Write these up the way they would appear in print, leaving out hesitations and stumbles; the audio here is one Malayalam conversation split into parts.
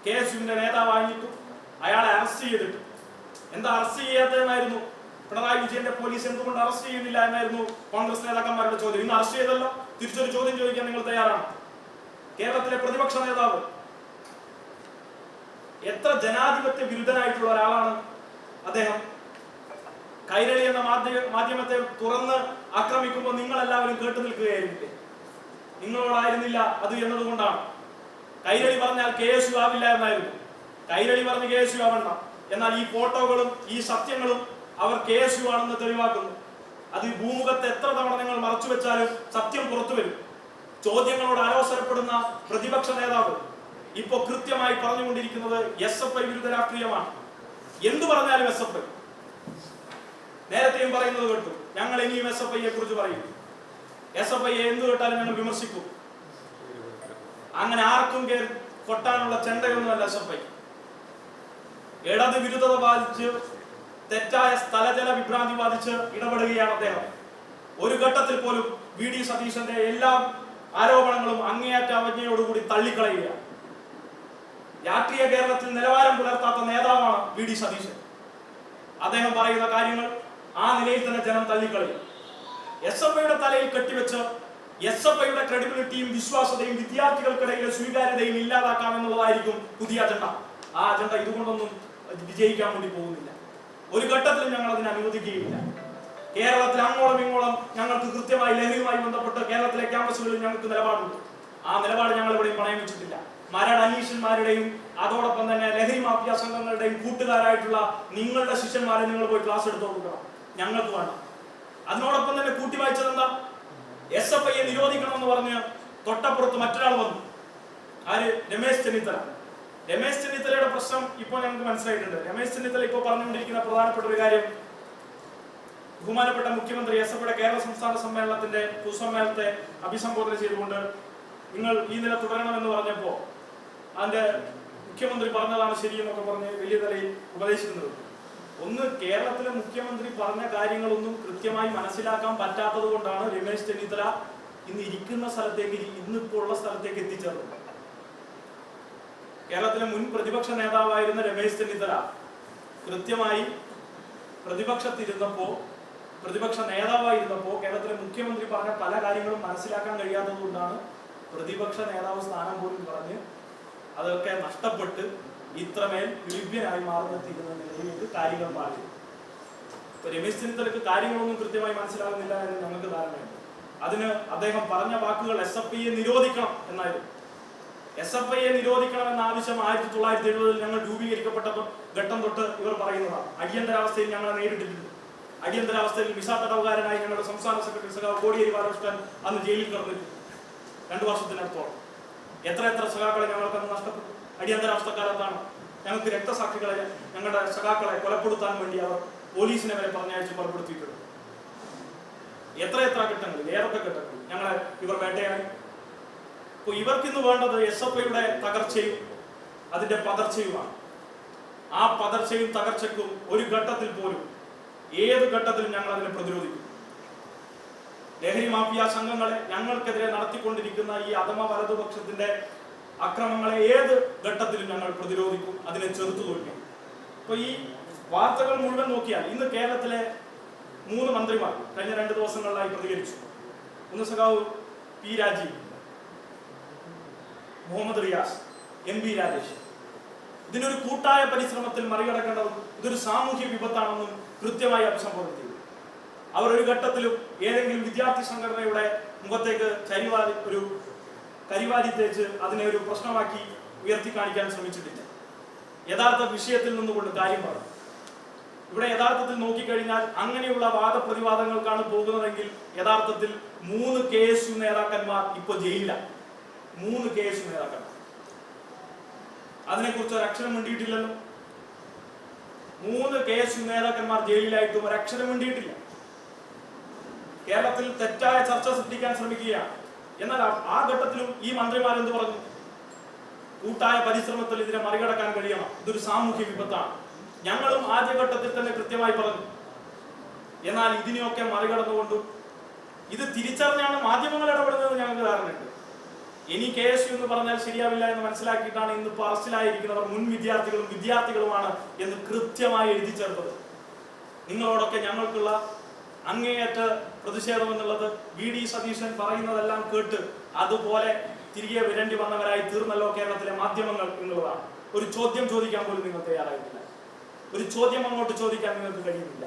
KSUവിന്റെ നേതാവായിട്ട് അയാളെ അറസ്റ്റ് ചെയ്തിട്ട് എന്താ അറസ്റ്റ് ചെയ്യാത്തതെന്നായിരുന്നു പിണറായി വിജയന്റെ പോലീസ് എന്തുകൊണ്ട് അറസ്റ്റ് ചെയ്യുന്നില്ല എന്നായിരുന്നു കോൺഗ്രസ് നേതാക്കന്മാരുടെ ചോദ്യം. ഇന്ന് അറസ്റ്റ് ചെയ്തല്ലോ, തിരിച്ചൊരു ചോദ്യം ചോദിക്കാൻ നിങ്ങൾ തയ്യാറാണ്? കേരളത്തിലെ പ്രതിപക്ഷ നേതാവ് എത്ര ജനാധിപത്യ വിരുദ്ധനായിട്ടുള്ള ഒരാളാണ് അദ്ദേഹം. കൈരളി എന്ന മാധ്യമത്തെ തുറന്ന് ആക്രമിക്കുമ്പോൾ നിങ്ങൾ എല്ലാവരും കേട്ടു നിൽക്കുകയായിരുന്നില്ലേ? നിങ്ങളോടായിരുന്നില്ല അത് എന്നതുകൊണ്ടാണ്. കൈരളി പറഞ്ഞാൽ KSU ആവില്ല എന്നായിരുന്നു. കൈരളി പറഞ്ഞ് KSU ആവണ്ട. എന്നാൽ ഈ ഫോട്ടോകളും ഈ സത്യങ്ങളും അവർ KSU ആണെന്ന് തെളിവാക്കുന്നു. അത് ഭൂമുഖത്ത് എത്ര തവണ നിങ്ങൾ മറച്ചു വെച്ചാലും സത്യം പുറത്തു വരും. ചോദ്യങ്ങളോട് അലോസരപ്പെടുന്ന പ്രതിപക്ഷ നേതാവ് ഇപ്പോ കൃത്യമായി പറഞ്ഞുകൊണ്ടിരിക്കുന്നത് SFI വിരുദ്ധ രാഷ്ട്രീയമാണ്. എന്തു പറഞ്ഞാലും SFI. നേരത്തെയും പറയുന്നത് കേട്ടു, ഞങ്ങൾ ഇനിയും SFIയെ കുറിച്ച് പറയും. SFI എന്തു കേട്ടാലും ഞങ്ങൾ വിമർശിക്കും. അങ്ങനെ ആർക്കും കൊട്ടാനുള്ള ചെണ്ടയൊന്നുമല്ല SFI. ഇടത് വിരുദ്ധത ബാധിച്ച് തെറ്റായ സ്ഥലജല വിഭ്രാന്തി ബാധിച്ച് ഇടപെടുകയാണ് അദ്ദേഹം. ഒരു ഘട്ടത്തിൽ പോലും VD സതീശന്റെ എല്ലാ ആരോപണങ്ങളും അങ്ങേയറ്റ അവജ്ഞയോടുകൂടി തള്ളിക്കളയുക. രാഷ്ട്രീയ കേരളത്തിൽ നിലവാരം പുലർത്താത്ത നേതാവാണ് VD സതീശൻ. അദ്ദേഹം പറയുന്ന കാര്യങ്ങൾ ആ നിലയിൽ തന്നെ ജനം തള്ളിക്കളയും. SFIയുടെ തലയിൽ കെട്ടിവെച്ച് SFIയുടെ ക്രെഡിബിലിറ്റിയും വിശ്വാസ്യതയും വിദ്യാർത്ഥികൾക്കിടയിലെ സ്വീകാര്യതയും ഇല്ലാതാക്കാമെന്നുള്ളതായിരിക്കും പുതിയ അജണ്ട. ആ അജണ്ട ഇതുകൊണ്ടൊന്നും വിജയിക്കാൻ വേണ്ടി പോകുന്നില്ല. ഒരു ഘട്ടത്തിലും ഞങ്ങൾ അതിനെ അനുവദിക്കുകയില്ല. കേരളത്തിൽ അങ്ങോളം ഇങ്ങോളം ഞങ്ങൾക്ക് കൃത്യമായി ലഹരിയുമായി ബന്ധപ്പെട്ട് കേരളത്തിലെ ക്യാമ്പസുകളിൽ ഞങ്ങൾക്ക് നിലപാടുണ്ട്. ആ നിലപാട് ഞങ്ങൾ എവിടെയും പണയം വെച്ചിട്ടില്ല. മരട് അനീഷന്മാരുടെയും അതോടൊപ്പം തന്നെ ലഹരി മാഫിയ സംഘങ്ങളുടെയും കൂട്ടുകാരായിട്ടുള്ള നിങ്ങളുടെ ശിഷ്യന്മാരെ നിങ്ങൾ പോയി ക്ലാസ് എടുത്തു കൊടുക്കണം, ഞങ്ങൾക്ക് വേണം. അതിനോടൊപ്പം തന്നെ കൂട്ടി വായിച്ചത് എന്താ? SFIയെ നിരോധിക്കണമെന്ന് പറഞ്ഞ് തൊട്ടപ്പുറത്ത് മറ്റൊരാൾ വന്നു. ആര്? രമേശ് ചെന്നിത്തല. രമേശ് ചെന്നിത്തലയുടെ പ്രശ്നം ഇപ്പോൾ ഞങ്ങൾക്ക് മനസ്സിലായിട്ടുണ്ട്. രമേശ് ചെന്നിത്തല ഇപ്പോൾ പറഞ്ഞുകൊണ്ടിരിക്കുന്ന പ്രധാനപ്പെട്ട ഒരു കാര്യം, ബഹുമാനപ്പെട്ട മുഖ്യമന്ത്രി SFIയുടെ കേരള സംസ്ഥാന സമ്മേളനത്തിന്റെ പൊതുസമ്മേളനത്തെ അഭിസംബോധന ചെയ്തുകൊണ്ട് നിങ്ങൾ ഈ നില തുടരണമെന്ന് പറഞ്ഞപ്പോൾ അതിന്റെ മുഖ്യമന്ത്രി പറഞ്ഞതാണ് ശരിയെന്നൊക്കെ പറഞ്ഞ് വലിയ നിലയിൽ ഉപദേശിക്കുന്നത്. ഒന്ന്, കേരളത്തിലെ മുഖ്യമന്ത്രി പറഞ്ഞ കാര്യങ്ങളൊന്നും കൃത്യമായി മനസ്സിലാക്കാൻ പറ്റാത്തത് കൊണ്ടാണ് രമേശ് ചെന്നിത്തല ഇന്ന് ഇരിക്കുന്ന സ്ഥലത്തേക്ക്, ഇന്നിപ്പോൾ ഉള്ള സ്ഥലത്തേക്ക് എത്തിച്ചേർന്നത്. കേരളത്തിലെ മുൻ പ്രതിപക്ഷ നേതാവായിരുന്ന രമേശ് ചെന്നിത്തല കൃത്യമായി പ്രതിപക്ഷ നേതാവായിരുന്നപ്പോൾ കേരളത്തിലെ മുഖ്യമന്ത്രി പറഞ്ഞ പല കാര്യങ്ങളും മനസ്സിലാക്കാൻ കഴിയാത്തത് കൊണ്ടാണ് പ്രതിപക്ഷ നേതാവ് സ്ഥാനം പോലും പറഞ്ഞ് അതൊക്കെ നഷ്ടപ്പെട്ട് ഇത്രമേൽ വിലിഭ്യനായി മാറുന്നെത്തിക്കുന്ന നിലയിലേക്ക് കാര്യങ്ങൾ മാറി. ഇപ്പൊ രമേശ് ചെന്നിത്തലക്ക് കാര്യങ്ങളൊന്നും കൃത്യമായി മനസ്സിലാകുന്നില്ല എന്ന് ഞങ്ങൾക്ക് ധാരണയുണ്ട്. അതിന് അദ്ദേഹം പറഞ്ഞ വാക്കുകൾ SFIയെ നിരോധിക്കണം എന്നായിരുന്നു. SFIയെ നിരോധിക്കണം എന്ന ആവശ്യം 1970 ഞങ്ങൾ രൂപീകരിക്കപ്പെട്ട ഘട്ടം തൊട്ട് ഇവർ പറയുന്നതാണ്. അടിയന്തരാവസ്ഥയിൽ ഞങ്ങളെ നേരിട്ടിട്ടുണ്ട്. അടിയന്തരാവസ്ഥയിൽ വിസ തടവുകാരനായി ഞങ്ങളുടെ സംസ്ഥാന സെക്രട്ടറി സഖാവ് കോടിയേരി ബാലകൃഷ്ണൻ അന്ന് ജയിലിൽ കിടന്നിട്ടുണ്ട് 2 വർഷത്തിനടുത്തോളം. എത്ര സഖാക്കളെ ഞങ്ങൾക്ക് അന്ന് നഷ്ടപ്പെട്ടു. അടിയന്തരാവസ്ഥക്കാരെന്താണ്? ഞങ്ങൾക്ക് രക്തസാക്ഷികളെ, ഞങ്ങളുടെ സഖാക്കളെ കൊലപ്പെടുത്താൻ വേണ്ടി അവർ പോലീസിനെ വരെ പറഞ്ഞയച്ച് കൊലപ്പെടുത്തിയിട്ടുണ്ട്. എത്ര ഘട്ടങ്ങളിൽ, ഏതൊക്കെ ഘട്ടങ്ങളിൽ ഞങ്ങളെ ഇവർ വേട്ടയാടി. അപ്പോൾ ഇവർക്കിന്ന് വേണ്ടത് SFIയുടെ തകർച്ചയും അതിന്റെ പതർച്ചയുമാണ്. ആ പതർച്ചയും തകർച്ചയ്ക്കും ഒരു ഘട്ടത്തിൽ പോലും, ഏത് ഘട്ടത്തിലും ഞങ്ങൾ അതിനെ പ്രതിരോധിക്കും. ലഹരി മാഫിയ സംഘങ്ങളെ, ഞങ്ങൾക്കെതിരെ നടത്തിക്കൊണ്ടിരിക്കുന്ന ഈ അധമ വലതുപക്ഷത്തിന്റെ അക്രമങ്ങളെ ഏത് ഘട്ടത്തിലും ഞങ്ങൾ പ്രതിരോധിക്കും, അതിനെ ചെറുത്തു തോൽക്കും. ഇപ്പൊ ഈ വാർത്തകൾ മുഴുവൻ നോക്കിയാൽ ഇന്ന് കേരളത്തിലെ 3 മന്ത്രിമാർ കഴിഞ്ഞ 2 ദിവസങ്ങളിലായി പ്രതികരിച്ചു. ഒന്ന് സഖാവ് P രാജീവ്, മുഹമ്മദ് റിയാസ്, MP രാജേഷ്. ഇതിനൊരു കൂട്ടായ പരിശ്രമത്തിൽ മറികടക്കേണ്ടതും ഇതൊരു സാമൂഹ്യ വിപത്താണെന്നും കൃത്യമായി അഭിസംബോധന ചെയ്തു. അവർ ഒരു ഘട്ടത്തിലും ഏതെങ്കിലും വിദ്യാർത്ഥി സംഘടനയുടെ മുഖത്തേക്ക് ഒരു കരിവാരി തേച്ച് അതിനെ ഒരു പ്രശ്നമാക്കി ഉയർത്തി കാണിക്കാൻ ശ്രമിച്ചിട്ടില്ല. യഥാർത്ഥ വിഷയത്തിൽ നിന്നുകൊണ്ട് കാര്യം പറഞ്ഞു. ഇവിടെ യഥാർത്ഥത്തിൽ നോക്കിക്കഴിഞ്ഞാൽ അങ്ങനെയുള്ള വാദപ്രതിവാദങ്ങൾക്കാണ് പോകുന്നതെങ്കിൽ യഥാർത്ഥത്തിൽ 3 KSU നേതാക്കന്മാർ ഇപ്പോൾ ജയിലിലാണ്. 3 KSU നേതാക്കന്മാർ. അതിനെക്കുറിച്ച് ഒരക്ഷരം മിണ്ടിയിട്ടില്ലല്ലോ. 3 KSU നേതാക്കന്മാർ ജയിലിലായിട്ടും ഒരക്ഷരം മിണ്ടിയിട്ടില്ല. കേരളത്തിൽ തെറ്റായ ചർച്ച സൃഷ്ടിക്കാൻ ശ്രമിക്കുകയാണ്. എന്നാൽ ആ ഘട്ടത്തിലും ഈ മന്ത്രിമാരെന്ത് പറഞ്ഞു? കൂട്ടായ പരിശ്രമത്തിൽ ഇതിനെ മറികടക്കാൻ കഴിയണം, ഇതൊരു സാമൂഹ്യ വിപത്താണ്. ഞങ്ങളും ആദ്യഘട്ടത്തിൽ തന്നെ കൃത്യമായി പറഞ്ഞു. എന്നാൽ ഇതിനെയൊക്കെ മറികടന്നുകൊണ്ടും ഇത് തിരിച്ചറിഞ്ഞാണ് മാധ്യമങ്ങൾ ഇടപെടുന്നത് ഞങ്ങൾക്ക് ധാരണയുണ്ട്. ഇനി KSU എന്ന് പറഞ്ഞാൽ ശരിയാവില്ല എന്ന് മനസ്സിലാക്കിയിട്ടാണ് ഇന്നിപ്പോൾ അറസ്റ്റിലായിരിക്കുന്നവർ മുൻ വിദ്യാർത്ഥികളുമാണ് എന്ന് കൃത്യമായി എഴുതി ചേർത്തത്. നിങ്ങളോടൊക്കെ ഞങ്ങൾക്കുള്ള അങ്ങേയറ്റ പ്രതിഷേധം എന്നുള്ളത് VD സതീശൻ പറയുന്നതെല്ലാം കേട്ട് അതുപോലെ തിരികെ വിരണ്ടി വന്നവരായി തീർന്നല്ലോ കേരളത്തിലെ മാധ്യമങ്ങൾ എന്നുള്ളതാണ്. ഒരു ചോദ്യം ചോദിക്കാൻ പോലും നിങ്ങൾ തയ്യാറായിട്ടില്ല. ഒരു ചോദ്യം അങ്ങോട്ട് ചോദിക്കാൻ നിങ്ങൾക്ക് കഴിയുന്നില്ല.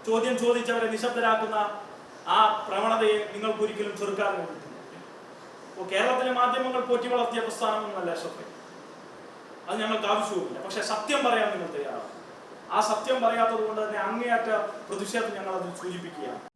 ചോദ്യം ചോദിച്ചവരെ നിശബ്ദരാക്കുന്ന ആ പ്രവണതയെ നിങ്ങൾക്ക് ഒരിക്കലും ചെറുക്കാൻ കഴിയില്ല. അപ്പോൾ കേരളത്തിലെ മാധ്യമങ്ങൾ പോറ്റി വളർത്തിയ പ്രസ്ഥാനമൊന്നുമല്ല ഷഫീഖ്, അത് ഞങ്ങൾക്ക് ആവശ്യവുമില്ല. പക്ഷെ സത്യം പറയാൻ നിങ്ങൾ തയ്യാറാണ്. ആ സത്യം പറയാത്തത് കൊണ്ട് തന്നെ അങ്ങേയറ്റ പ്രതിഷേധം ഞങ്ങൾ അതിൽ സൂചിപ്പിക്കുകയാണ്.